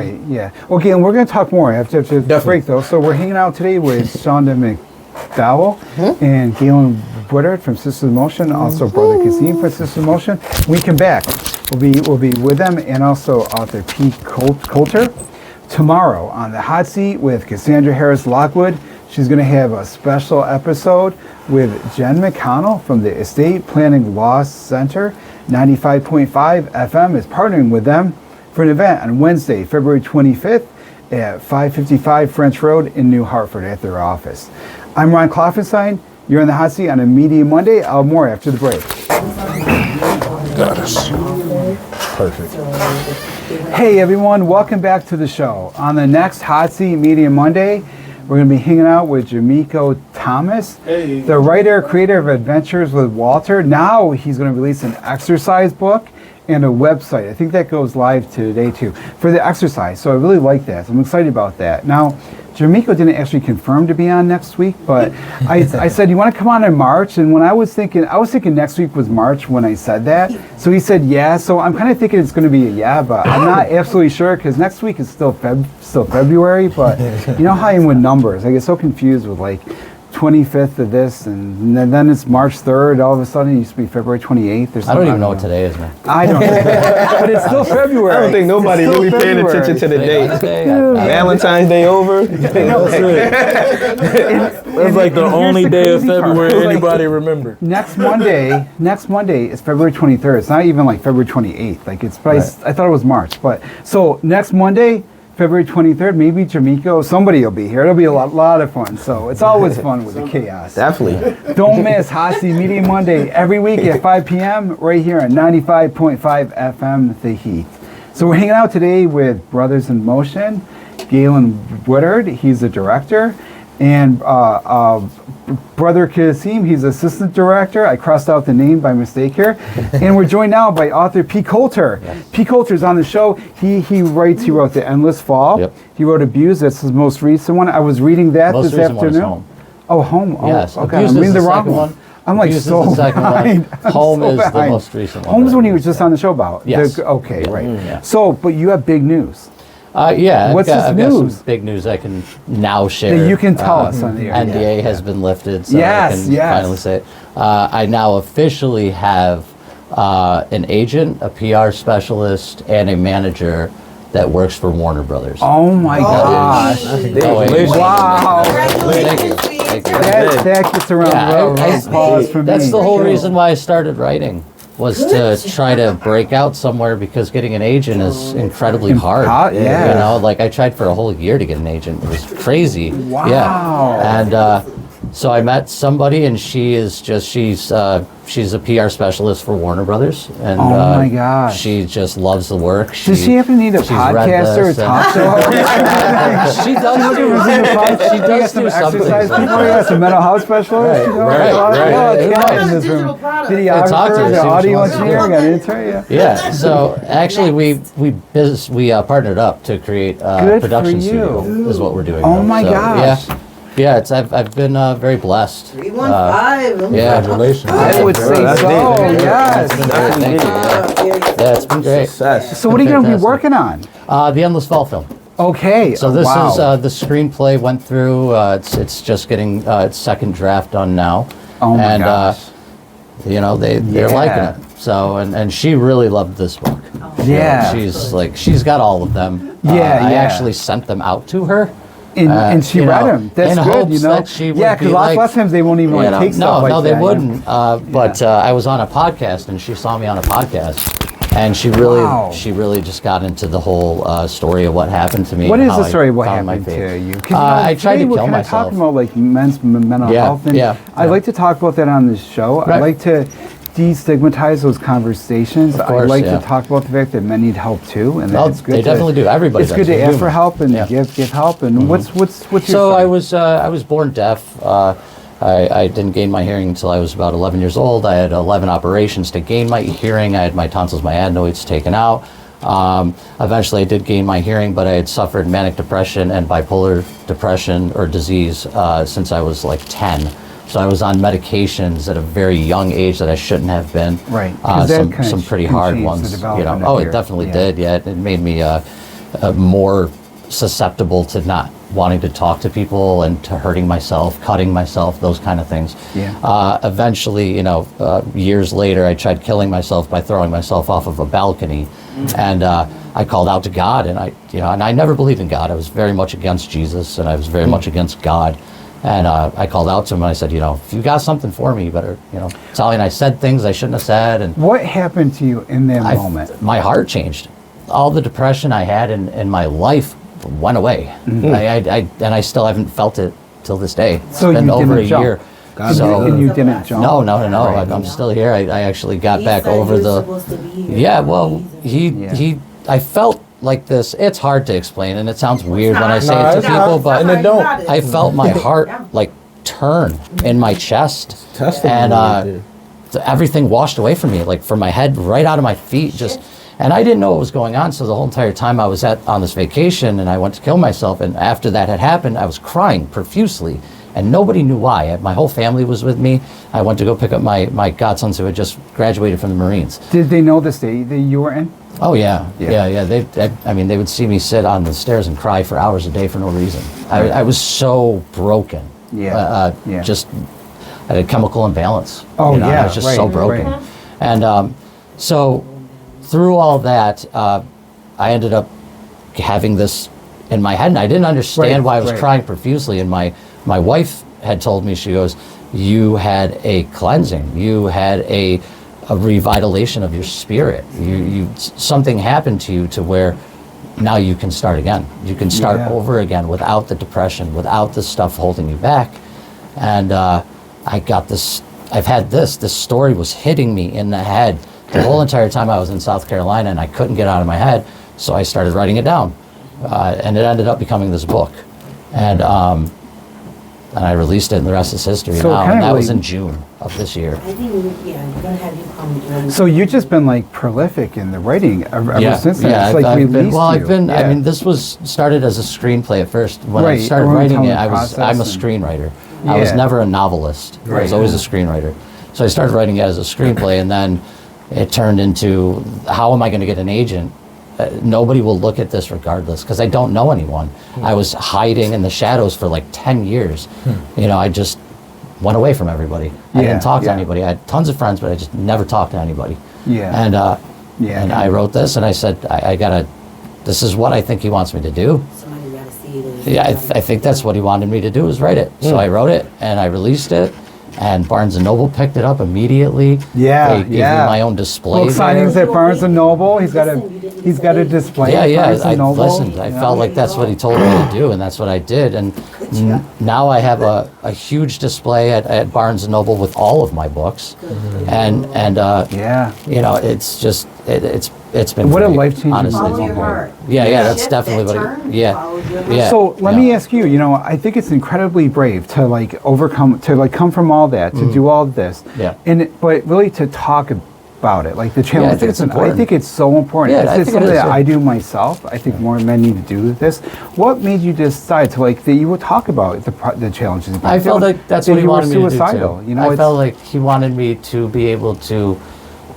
again, we're going to talk more after the break, though. So we're hanging out today with Shawnda McDowell and Gaelon Woodard from SistasNMotion, also Brother Kaseem from SistasNMotion. We come back. We'll be with them, and also author P. Colter. Tomorrow on the hot seat with Cassandra Harris Lockwood, she's going to have a special episode with Jen McConnell from the Estate Planning Law Center. 95.5 FM is partnering with them for an event on Wednesday, February 25th at 555 French Road in New Hartford at their office. I'm Ron Klopfenstein. You're in the hot seat on a Media Monday. I'll have more after the break. Got us. Perfect. Hey everyone, welcome back to the show. On the next Hot Seat Media Monday, we're going to be hanging out with Jamiko Thomas, the writer, creator of Adventures with Walter. Now he's going to release an exercise book and a website. I think that goes live today too, for the exercise. So I really like that. So I'm excited about that. Now, Jamiko didn't actually confirm to be on next week, but I said, you want to come on in March? And when I was thinking next week was March when I said that. So he said, yeah. So I'm kind of thinking it's going to be a yeah, but I'm not absolutely sure because next week is still February. But you know how I am with numbers. I get so confused with like 25th of this, and then it's March 3rd. All of a sudden, it used to be February 28th or something. I don't even know what today is, man. I don't know. But it's still February. I don't think nobody really paying attention to the date. Valentine's Day over. It's like the only day of February anybody remember. Next Monday is February 23rd. It's not even like February 28th. Like it's probably, I thought it was March. But so next Monday, February 23rd, maybe Jamiko, somebody will be here. It'll be a lot of fun. So it's always fun with the chaos. Definitely. Don't miss Hot Seat Media Monday every week at 5 p.m. right here on 95.5 FM The Heat. So we're hanging out today with BrothasNMotion, Gaelon Woodard, he's the director, and Brother Kaseem, he's assistant director. I crossed out the name by mistake here. And we're joined now by author P. Colter. Yes. P. Colter's on the show. He wrote The Endless Fall. Yep. He wrote Abuse. That's his most recent one. I was reading that this afternoon. One is Home. Oh, Home. Oh, yes. Okay. Abuse I'm reading is the wrong one. I'm like Abuse so is the second behind. one. Home is the most recent one. Home's when he was just on the show about. Yes. Okay, right. Yeah. So, but you have big news. Yeah. What's I've this got news? some big news I can now share. That you can tell us on the air. NDA has been lifted, so yes, I can finally say it. I now officially have an agent, a PR specialist, and a manager that works for Warner Brothers. Oh my gosh. Wow. Thank you. That gets around applause for me. That's the whole reason why I started writing, was to try to break out somewhere, because getting an agent is incredibly hard. Yeah. You know, like I tried for a whole year to get an agent. It was crazy. Wow. Yeah. And so I met somebody, and she's a PR specialist for Warner Brothers, and oh my gosh, she just loves the work. Does she happen to need a podcast or a talk show? She does do something. Exercise people, got some mental health specialist. Right. Videographer, the audio engineer, got an intern. Yeah. So actually, we partnered up to create a production studio. Is what we're doing. Oh my gosh. Yeah. Yeah, I've been very blessed. 315. Yeah, Congratulations. I would say so. Yes. It's been great. Thank you. Yeah, it's been great. So what are you going to be working on? The Endless Fall film. Okay. So this is the screenplay went through. It's just getting its second draft done now. Oh my gosh. You know they're liking it. So and she really loved this book. Yeah. She's got all of them. I actually sent them out to her. And she read them. That's good, you know. Because a lot of times they won't even take stuff like that. No, they wouldn't. But I was on a podcast, and she saw me on a podcast, and she really just got into the whole story of what happened to me. What is the story of what happened to you? I tried to kill myself. We're talking about like men's mental health, and I'd like to talk about that on this show. I'd like to destigmatize those conversations. I'd like to talk about the fact that men need help too, and it's good. They definitely do. Everybody. It's good to ask for help and to give help. And what's your So I was born deaf. I didn't gain my hearing until I was about 11 years old. I had 11 operations to gain my hearing. I had my tonsils, my adenoids taken out. Eventually I did gain my hearing, but I had suffered manic depression and bipolar depression or disease since I was like 10. So I was on medications at a very young age that I shouldn't have been. Right. Some pretty hard ones. You know. Oh, it definitely did. Yeah, it made me more susceptible to not wanting to talk to people and to hurting myself, cutting myself, those kind of things. Yeah. Eventually, years later, I tried killing myself by throwing myself off of a balcony, and I called out to God, and I never believed in God. I was very much against Jesus, and I was very much against God. And I called out to him and I said, if you got something for me, you better, tell me. And I said things I shouldn't have said. And what happened to you in that moment? My heart changed. All the depression I had in my life went away. And I still haven't felt it till this day. It's been over a year. And you didn't jump? No. Right. I'm still here. I actually got back over the. Yeah, well, I felt like this. It's hard to explain, and it sounds weird when I say it to people, but I felt my heart like turn in my chest, and everything washed away from me, like from my head right out of my feet, and I didn't know what was going on. So the whole entire time I was on this vacation, and I went to kill myself, and after that had happened, I was crying profusely, and nobody knew why. My whole family was with me. I went to go pick up my godsons who had just graduated from the Marines. Did they know the state that you were in? Oh yeah. They would see me sit on the stairs and cry for hours a day for no reason. I was so broken. Just I had a chemical imbalance. Oh I was just so broken. Right. And so through all that, I ended up having this in my head, and I didn't understand why I was crying profusely. And my wife had told me, she goes, "You had a cleansing. You had a revitalization of your spirit. You something happened to you to where now you can start again. You can start over again without the depression, without the stuff holding you back." And I got this. I've had this. This story was hitting me in the head the whole entire time I was in South Carolina, and I couldn't get it out of my head. So I started writing it down, and it ended up becoming this book. And I released it, and the rest is history now. And that was in June of this year. I think, you're gonna have you come. So you've just been like prolific in the writing ever since then. Yeah, it's like I've been. released Well, you. I've been. I mean, this was started as a screenplay at first. When I started writing it, I'm a screenwriter. I was never a novelist. I was always a screenwriter. So I started writing it as a screenplay, and then it turned into, how am I going to get an agent? Nobody will look at this regardless, because I don't know anyone. I was hiding in the shadows for like 10 years. I just went away from everybody. I didn't talk to anybody. I had tons of friends, but I just never talked to anybody. And I wrote this, and I said, I gotta, this is what I think he wants me to do. Somebody gotta see it. Yeah, I think that's what he wanted me to do, is write it. So I wrote it, and I released it. And Barnes & Noble picked it up immediately. They gave me my own display. Book signings at Barnes & Noble. He's got a display. I listened. I felt like that's what he told me to do, and that's what I did. And now I have a huge display at Barnes & Noble with all of my books. And it's just it's been what great, a life-changing honestly. Follow your heart. That's definitely what So let me ask you, I think it's incredibly brave to come from all that, to do all this. But really to talk about it, like the challenges. I think it's important. I think it's so important. I It's think something it is, that I do myself. I think more men need to do this. What made you decide that you would talk about the challenges? I felt like that's what he wanted me to do too. I felt like he wanted me to be able to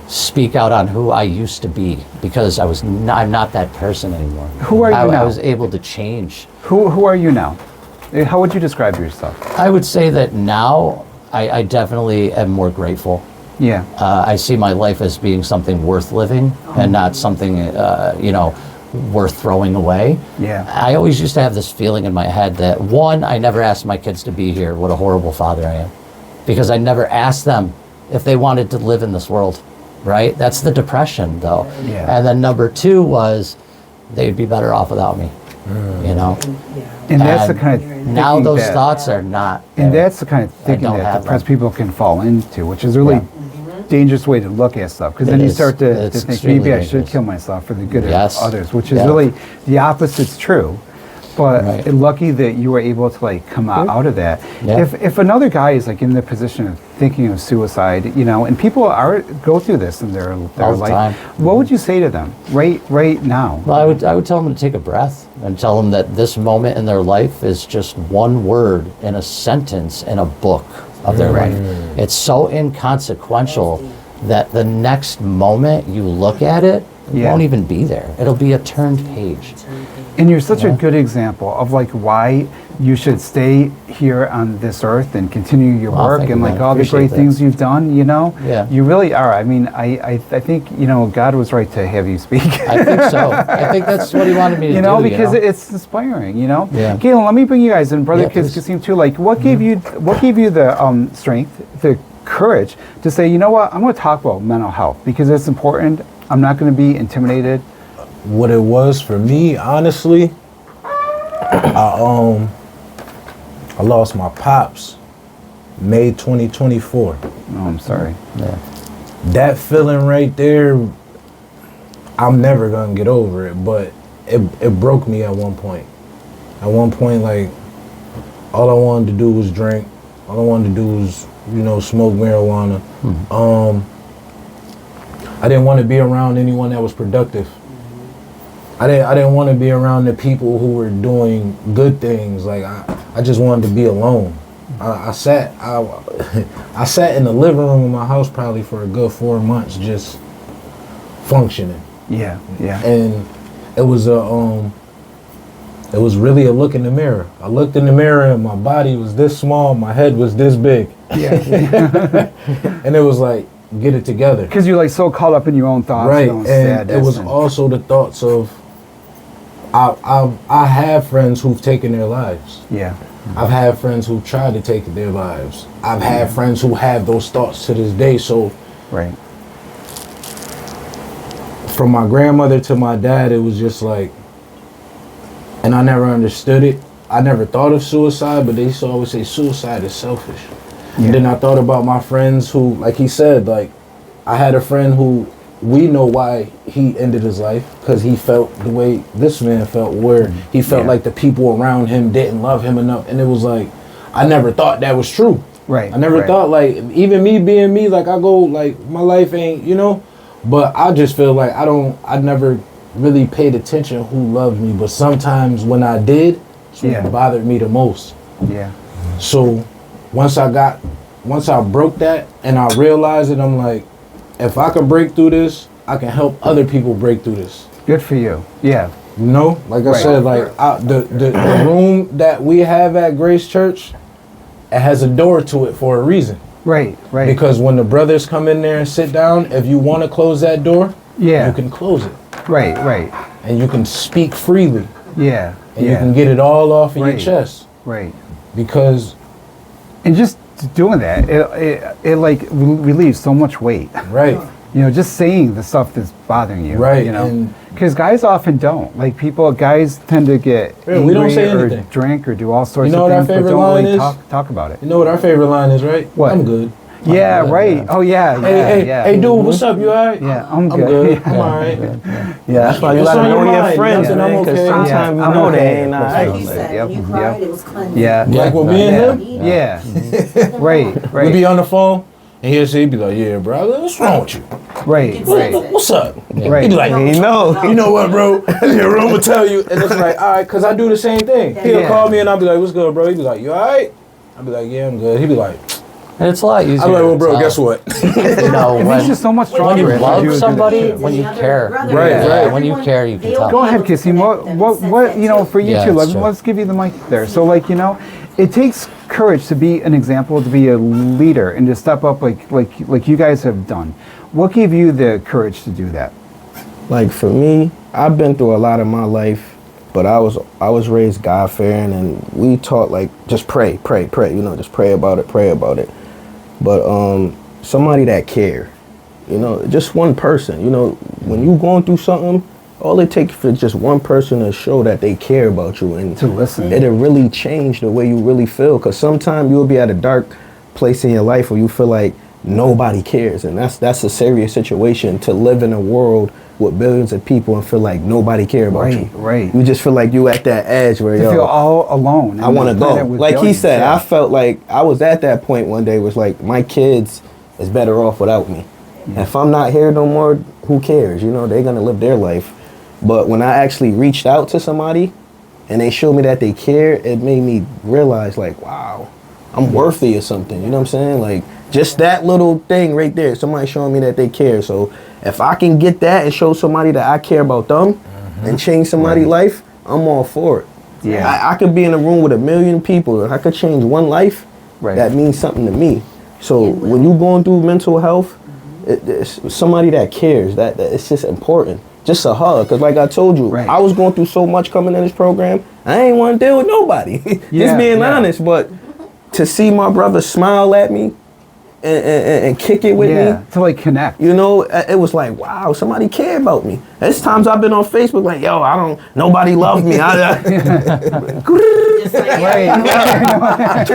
speak out on who I used to be, because I'm not that person anymore. Who are you now? I was able to change. Who are you now? How would you describe yourself? I would say that now I definitely am more grateful. I see my life as being something worth living and not something worth throwing away. I always used to have this feeling in my head that, one, I never asked my kids to be here. What a horrible father I am, because I never asked them if they wanted to live in this world. Right? That's the depression, though. And then number two was, they'd be better off without me. And that's the kind of now those thoughts are not. And that's the kind of thinking that depressed people can fall into, which is a really dangerous way to look at stuff. Because then you start to think, maybe I should kill myself for the good of others, which is really the opposite's true. But lucky that you were able to come out of that. If another guy is in the position of thinking of suicide, and people go through this in their life, what would you say to them right now? Well, I would tell them to take a breath and tell them that this moment in their life is just one word in a sentence in a book of their life. It's so inconsequential that the next moment you look at it, it won't even be there. It'll be a turned page. And you're such a good example of like why you should stay here on this earth and continue your work thank and you, like man. all the Appreciate great that. things you've done, you know? Yeah. You really are. I mean, I think, you know, God was right to have you speak. I think so. I think that's what he wanted me to you do. know, because it's inspiring, you know? Yeah. Gaelon, let me bring you guys in, Brother Yeah, please. Kaseem too. Like, what gave you the strength, the courage to say, you know what, I'm going to talk about mental health because it's important. I'm not going to be intimidated. What it was for me, honestly, I lost my pops May 2024. Oh, I'm sorry. Yeah. That feeling right there, I'm never gonna get over it, but it broke me at one point. At one point, like, all I wanted to do was drink. All I wanted to do was, you know, smoke marijuana. I didn't want to be around anyone that was productive. I didn't want to be around the people who were doing good things. Like, I just wanted to be alone. I sat in the living room of my house probably for a good 4 months just functioning. Yeah, yeah. And it was really a look in the mirror. I looked in the mirror and my body was this small, my head was this big. Yeah. And it was like, get it together. Because you're like so caught up in your own thoughts. Right, Your own and sadness it was also the thoughts of, I have friends who've taken their lives. Yeah. I've had friends who've tried to take their lives. I've had friends who have those thoughts to this day. So Right. from my grandmother to my dad, it was just like, and I never understood it. I never thought of suicide, but they used to always say suicide is selfish. Yeah. And then I thought about my friends who, like he said, like, I had a friend who, we know why he ended his life, because he felt the way this man felt, where he felt Yeah. like the people around him didn't love him enough. And it was like, I never thought that was true. Right. I never right. thought, like, even me being me, like, I go, like, my life ain't, you know, but I just feel like I never really paid attention who loved me, but sometimes when I did, it's what Yeah. bothered me the most. Yeah. So once I broke that and I realized it, I'm like, if I can break through this, I can help other people break through this. Good for you. Yeah. You know, like I Right. said, like the room that we have at Grace Church, it has a door to it for a reason. Right. Right. Because when the brothers come in there and sit down, if you want to close that door, Yeah. you can close it. Right. Right. And you can speak freely. Yeah. And yeah. you can get it all off of Right. your chest. Right. Because, And just doing that, it like relieves so much weight. right. You know, just saying the stuff that's bothering you. Right, You know, and- because guys often don't. Like guys tend to get Yeah, angry we don't say or anything. drink or do all sorts You know of what our things, but favorite don't line really is? talk about it. You know what our favorite line is, right? What? I'm good. Yeah. good, Right. yeah. Oh yeah. Hey, yeah. hey, dude, what's up? You alright? Yeah, I'm I'm good. good. Yeah. I'm alright. Yeah. That's why you What's gotta on your know your mind? friends, Nothing, I'm man, because okay. sometimes you I'm know they okay. ain't Like alright. Like you said, Yep, when you yep. cried, it was cleansing. Yeah. Like with me and him? Yeah. Right. We Right. be on the phone, and he'd be like, yeah, bro, what's wrong with you? Right. Right. What's up? Right. He'd be like, You know. you know what, bro? Yeah, bro, I'm gonna tell you. And it's like, all right, because I do the same thing. He'll Yeah. call me, and I'll be like, what's good, bro? He'd be like, you all right? I'll be like, yeah, I'm good. He'd be like, And it's a lot easier. I'm like, well, to bro, tell. guess what? You know, It makes you so much when stronger. you if love do somebody, good shit. when you care. Right, Yeah, right. when you care, you can tell. Go ahead, Kaseem. What you know, for you Yeah, two, that's true. let's give you the mic there. So, like, you know, it takes courage to be an example, to be a leader, and to step up like you guys have done. What gave you the courage to do that? Like for me, I've been through a lot of my life, but I was raised God fearing, and we taught like just pray, you know, just pray about it. But somebody that care, you know, just one person, you know, when you going through something, all it takes for just one person to show that they care about you and To listen. it'll really change the way you really feel. Because sometimes you'll be at a dark place in your life where you feel like nobody cares, and that's a serious situation, to live in a world with billions of people and feel like nobody care about you. Right. You just feel like you at that edge where To feel all alone. I want to go. Like he said, yeah. I felt like I was at that point one day. Was like my kids is better off without me. If I'm not here no more, who cares? You know, they're gonna live their life. But when I actually reached out to somebody and they showed me that they care, it made me realize like, wow, I'm worthy of something. You know what I'm saying? Like just that little thing right there, somebody showing me that they care. So if I can get that and show somebody that I care about them and change somebody's life, I'm all for it. Yeah. I could be in a room with 1 million people and I could change one life. Right. That means something to me. So when you're going through mental health, it's somebody that cares. That it's just important. Just a hug. Because like I told you, I was going through so much coming in this program. I ain't want to deal with nobody. Just being honest. But to see my brother smile at me and kick it with me. To like connect. You know, it was like, wow, somebody care about me. There's times I've been on Facebook like, yo, nobody love me. What you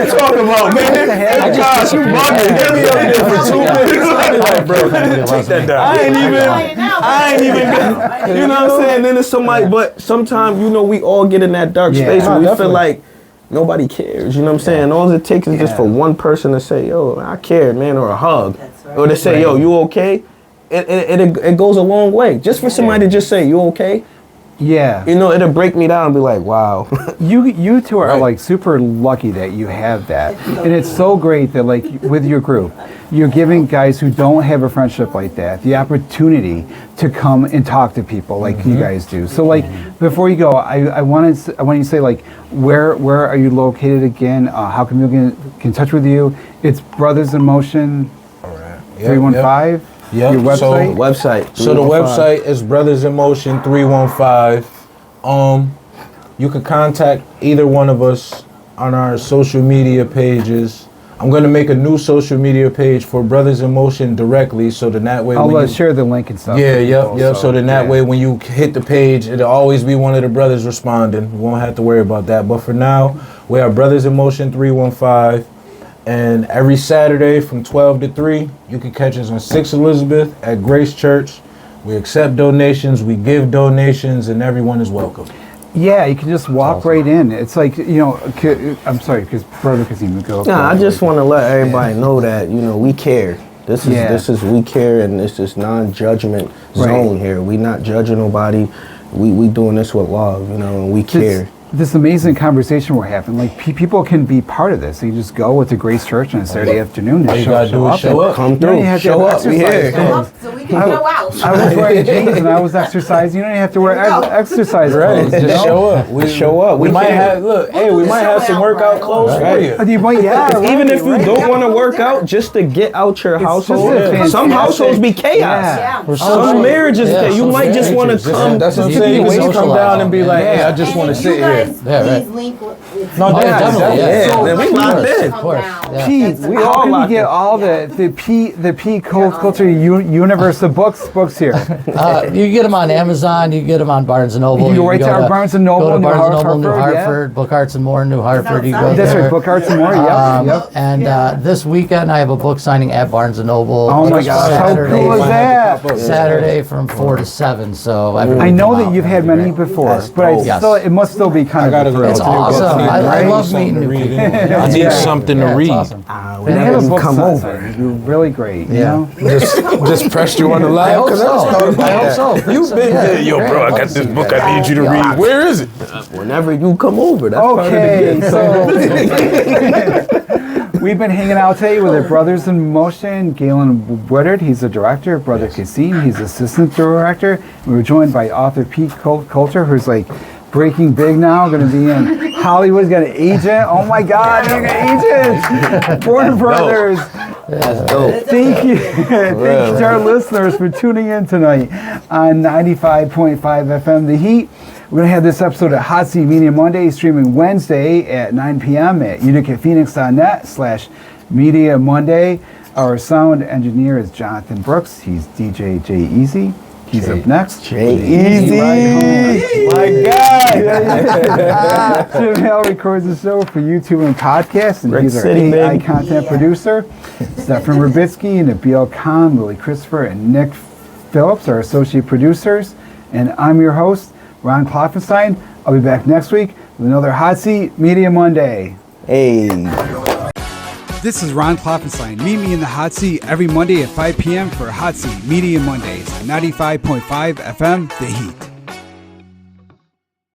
talking about, man? Gosh, you bugging. Get me up there for 2 minutes. Like, bro, take that down. I ain't even, you know what I'm saying? Then it's somebody, but sometimes, you know, we all get in that dark space where we feel like nobody cares, you know what I'm saying? All it takes is just for one person to say, yo, I cared, man, or a hug. Or to say, yo, you okay? It goes a long way. Just for somebody to just say, you okay? Yeah. You know, it'll break me down and be like, wow. You two are like super lucky that you have that. And it's so great that like with your group, you're giving guys who don't have a friendship like that the opportunity to come and talk to people like you guys do. So like before you go, I want you to say like where are you located again? How can we get in touch with you? It's BrothasNMotion 315. Yep. Your website? So the website is BrothasNMotion 315. You can contact either one of us on our social media pages. I'm going to make a new social media page for BrothasNMotion directly, so then that way I'll share the link and stuff. So then that way when you hit the page, it'll always be one of the brothers responding. You won't have to worry about that. But for now, we are BrothasNMotion 315. And every Saturday from 12 to 3, you can catch us on 6 Elizabeth at Grace Church. We accept donations, we give donations, and everyone is welcome. Yeah, you can just walk right in. It's like, you know, I'm sorry, because Brother Kaseem would go. Nah, I just want to let everybody know that, you know, we care. This is we care, and it's this non-judgment zone here. We not judging nobody. We doing this with love, you know, and we care. This amazing conversation we're having, like people can be part of this. You just go with the Grace Church on a Saturday afternoon. All you gotta do is show up. Come through. Show up. We here. So we can go out. I was wearing jeans and I was exercising. You don't even have to wear exercise clothes. Just show up. We show up. We might have we might have some workout clothes for you. You might, even if you don't want to work out, just to get out your household. Some households be chaos. Some marriages, you might just want to come. That's what I'm saying. You can just come down and be like, hey, I just want to sit here. Link No, definitely. We locked in. Of course. Pete, how can you get all the Pete Culter universe of books here? You get them on Amazon. You get them on Barnes & Noble. You go right to our Barnes & Noble, go to Barnes & Noble, Hartford, New Hartford, Book Arts and More, New Hartford. You go That's there. right, Book Arts and More. Yep. And this weekend I have a book signing at Barnes & Noble. Oh my gosh, how cool is that? Saturday from 4 to 7. So I know that you've had many before, but it must still be kind of a thrill. It's awesome. I love meeting new people. I need something to read. Awesome. And have a book come over. You're really great. You know? Just pressed you on the line. I hope so. You've been there. Yo, bro, I got this book I need you to read. Where is it? Whenever you come over. That's okay, so we've been hanging out today with our BrothasNMotion, Gaelon Woodard. He's the director. Brother Kaseem, he's assistant director. We were joined by author Pete Colter, who's like breaking big now, going to be in Hollywood. He's got an agent. Oh my God, he's got an agent. Warner Brothers. That's dope. Thank you. Thank you to our listeners for tuning in tonight on 95.5 FM The Heat. We're going to have this episode at Hot Seat Media Monday, streaming Wednesday at 9 p.m. at unicatphoenix.net/Media Monday. Our sound engineer is Jonathan Brooks. He's DJ J Easy. He's up next. Easy. My God. Jim Hale records the show for YouTube and podcast, and he's our AI content producer. Stefan Rubitsky, Nabil Khan, Willie Christopher, and Nick Phillips are associate producers. And I'm your host, Ron Klopfenstein. I'll be back next week with another Hot Seat Media Monday. Hey. This is Ron Klopfenstein. Meet me in the Hot Seat every Monday at 5 p.m. for Hot Seat Media Mondays on 95.5 FM The Heat.